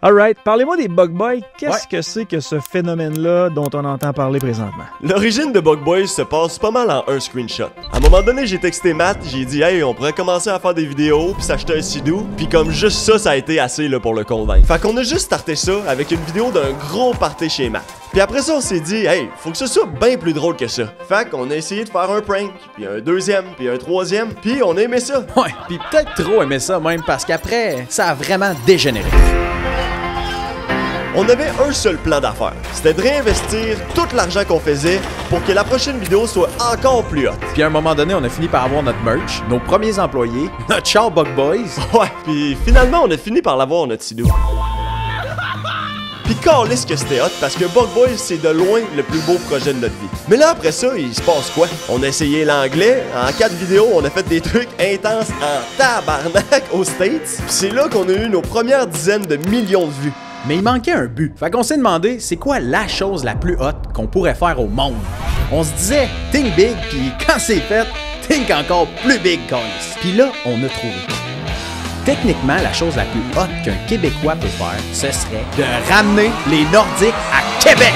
Alright, parlez-moi des Bug Boys. Qu'est-ce que c'est que ce phénomène-là dont on entend parler présentement? L'origine de Bug Boys se passe pas mal en un screenshot. À un moment donné, j'ai texté Matt, j'ai dit « Hey, on pourrait commencer à faire des vidéos, puis s'acheter un sidou. » Puis comme juste ça a été assez là, pour le convaincre. Fait qu'on a juste starté ça avec une vidéo d'un gros party chez Matt. Puis après ça, on s'est dit « Hey, faut que ce soit bien plus drôle que ça. » Fait qu'on a essayé de faire un prank, puis un deuxième, puis un troisième, puis on a aimé ça. Ouais, puis peut-être trop aimé ça même, parce qu'après, ça a vraiment dégénéré. On avait un seul plan d'affaires, c'était de réinvestir tout l'argent qu'on faisait pour que la prochaine vidéo soit encore plus haute. Puis à un moment donné, on a fini par avoir notre merch, nos premiers employés, notre char Bug Boys. Ouais, puis finalement, on a fini par l'avoir notre sidou. Puis calisse que c'était hot parce que Bug Boys, c'est de loin le plus beau projet de notre vie. Mais là, après ça, il se passe quoi? On a essayé l'anglais, en 4 vidéos, on a fait des trucs intenses en tabarnak aux States. Puis c'est là qu'on a eu nos premières dizaines de millions de vues. Mais il manquait un but. Fait qu'on s'est demandé, c'est quoi la chose la plus haute qu'on pourrait faire au monde? On se disait, think big, puis quand c'est fait, think encore plus big, Carlis. Puis là, on a trouvé. Techniquement, la chose la plus haute qu'un Québécois peut faire, ce serait de ramener les Nordiques à Québec!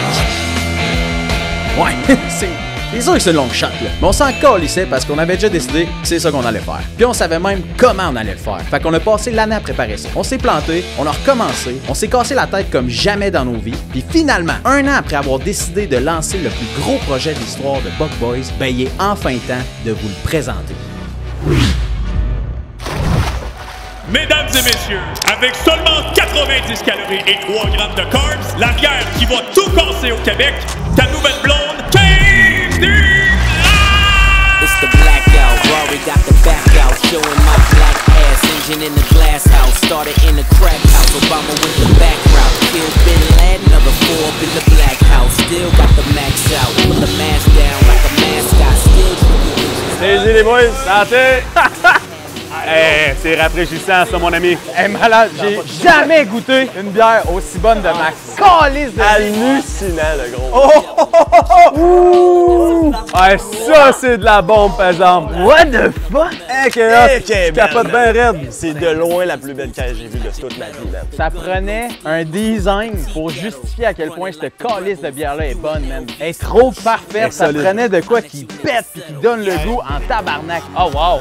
Ouais, c'est sûr que c'est une longue shot, là. Mais on s'en calissait parce qu'on avait déjà décidé que c'est ça qu'on allait faire. Puis on savait même comment on allait le faire. Fait qu'on a passé l'année à préparer ça. On s'est planté, on a recommencé, on s'est cassé la tête comme jamais dans nos vies. Puis finalement, un an après avoir décidé de lancer le plus gros projet de l'histoire de Bug Boys, ben il est enfin temps de vous le présenter. Mesdames et messieurs, avec seulement 90 calories et 3 grammes de carbs, la bière qui va tout casser au Québec, ta nouvelle blonde, KZ! It's the blackout, Rory got the back out, showing my black ass, engine in the glass house, started in the crack house, Obama with the back route, killed Bin Laden, another 4 up in the black house, still got the max out, put the mask down like a mascot, still Salut les boys, santé! Hey, c'est rafraîchissant ça mon ami. Hey, malade, j'ai jamais goûté une bière aussi bonne de Max. Calice de Hallucinant le gros. Ouais, ça c'est de la bombe par exemple. What the fuck? Tu capotes bien raide. C'est de loin la plus belle que j'ai vue de toute ma vie, man. Ça prenait un design pour justifier à quel point cette calice de bière-là est bonne, man. Elle est trop parfaite. Ça prenait de quoi qui pète et qui donne le goût en tabarnak. Oh wow!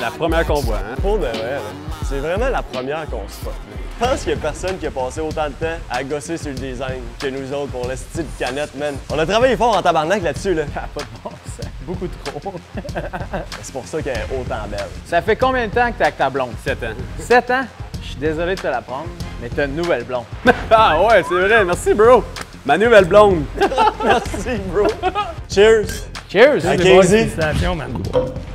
La première qu'on voit, hein? Pour de vrai, c'est vraiment la première qu'on spot. Je pense qu'il y a personne qui a passé autant de temps à gosser sur le design que nous autres pour le style de canette, man. On a travaillé fort en tabarnak là-dessus, là. Ah, pas de bon sens. Beaucoup trop. C'est pour ça qu'elle est autant belle. Ça fait combien de temps que t'es avec ta blonde? 7 ans. 7 ans? Je suis désolé de te l'apprendre, mais t'as une nouvelle blonde. Ah ouais, c'est vrai. Merci, bro. Ma nouvelle blonde. Merci, bro. Cheers! Cheers! À Félicitations, 15. man.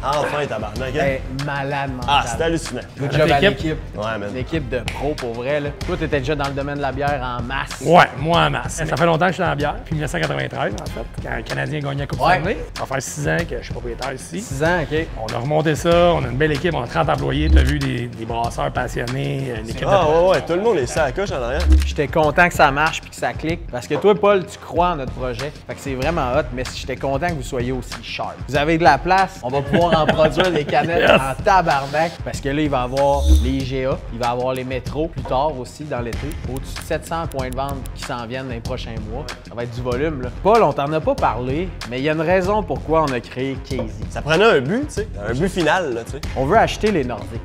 Enfin, tabarnak, hein? Hey, malade mental. Ah, c'est hallucinant. Good job à l'équipe. Ouais, man. L'équipe de pro, pour vrai. Là. Toi, t'étais déjà dans le domaine de la bière en masse. Ouais, moi en masse. Ça fait longtemps que je suis dans la bière, puis 1993 en fait, quand le Canadien a gagné la Coupe Stanley. Ça va faire 6 ans que je suis propriétaire ici. 6 ans, OK. On a remonté ça, on a une belle équipe, on a 30 employés, t'as vu des brasseurs passionnés, une équipe Ah, ouais, tout le monde est ça à coche en arrière. J'étais content que ça marche puis que ça clique. Parce que toi, Paul, tu crois en notre projet. Fait que c'est vraiment hot, mais j'étais content que vous soyez aussi sharp. Vous avez de la place, on va pouvoir en produire des canettes en tabarnak. Parce que là, il va y avoir les IGA, il va y avoir les métros plus tard aussi dans l'été. Au-dessus de 700 points de vente qui s'en viennent dans les prochains mois. Ça va être du volume, là. Paul, on t'en a pas parlé, mais il y a une raison pourquoi on a créé KZ. Ça prenait un but, tu sais. Un but final, là, tu sais. On veut acheter les Nordiques.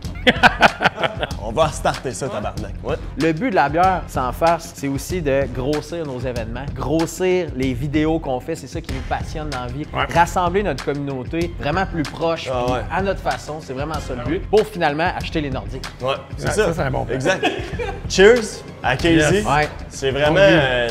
On va starter ça, tabarnak. Ouais. Le but de la bière, sans farce, c'est aussi de grossir nos événements, grossir les vidéos qu'on fait, c'est ça qui nous passionne dans la vie. Ouais. Rassembler notre communauté vraiment plus proche, Ah puis ouais. à notre façon, c'est vraiment ça le but, pour finalement acheter les Nordiques. Ouais, c'est Ouais, ça. ça, c'est un bon plan. Exact. Cheers à Casey. Yes. Ouais. C'est vraiment,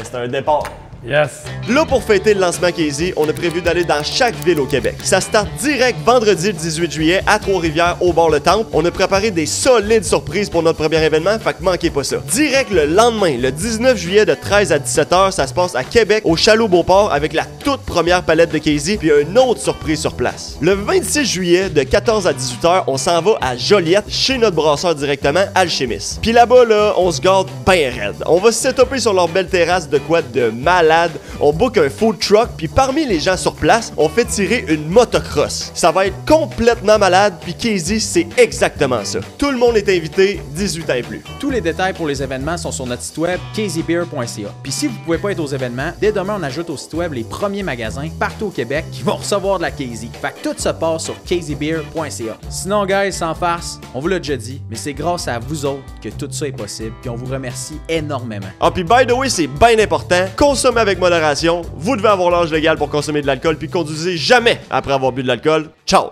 c'est un départ. Yes. Là, pour fêter le lancement Casey, on a prévu d'aller dans chaque ville au Québec. Ça start direct vendredi le 18 juillet à Trois-Rivières au bord le Temple. On a préparé des solides surprises pour notre premier événement, fait que manquez pas ça. Direct le lendemain, le 19 juillet de 13 à 17h, ça se passe à Québec au Châlot Beauport avec la toute première palette de Casey puis une autre surprise sur place. Le 26 juillet de 14 à 18h, on s'en va à Joliette chez notre brasseur directement, Alchimiste. Puis là-bas, là, on se garde bien raide. On va se setuper sur leur belle terrasse de quoi de malade malade. On book un food truck, puis parmi les gens sur place, on fait tirer une motocross. Ça va être complètement malade, puis Casey, c'est exactement ça. Tout le monde est invité, 18 ans et plus. Tous les détails pour les événements sont sur notre site web caseybeer.ca. Puis si vous pouvez pas être aux événements, dès demain on ajoute au site web les premiers magasins partout au Québec qui vont recevoir de la Casey. Fait que tout se passe sur caseybeer.ca. Sinon guys, sans farce, on vous l'a déjà dit, mais c'est grâce à vous autres que tout ça est possible, puis on vous remercie énormément. Ah puis by the way, c'est bien important, consommez avec modération, vous devez avoir l'âge légal pour consommer de l'alcool, puis conduisez jamais après avoir bu de l'alcool. Ciao!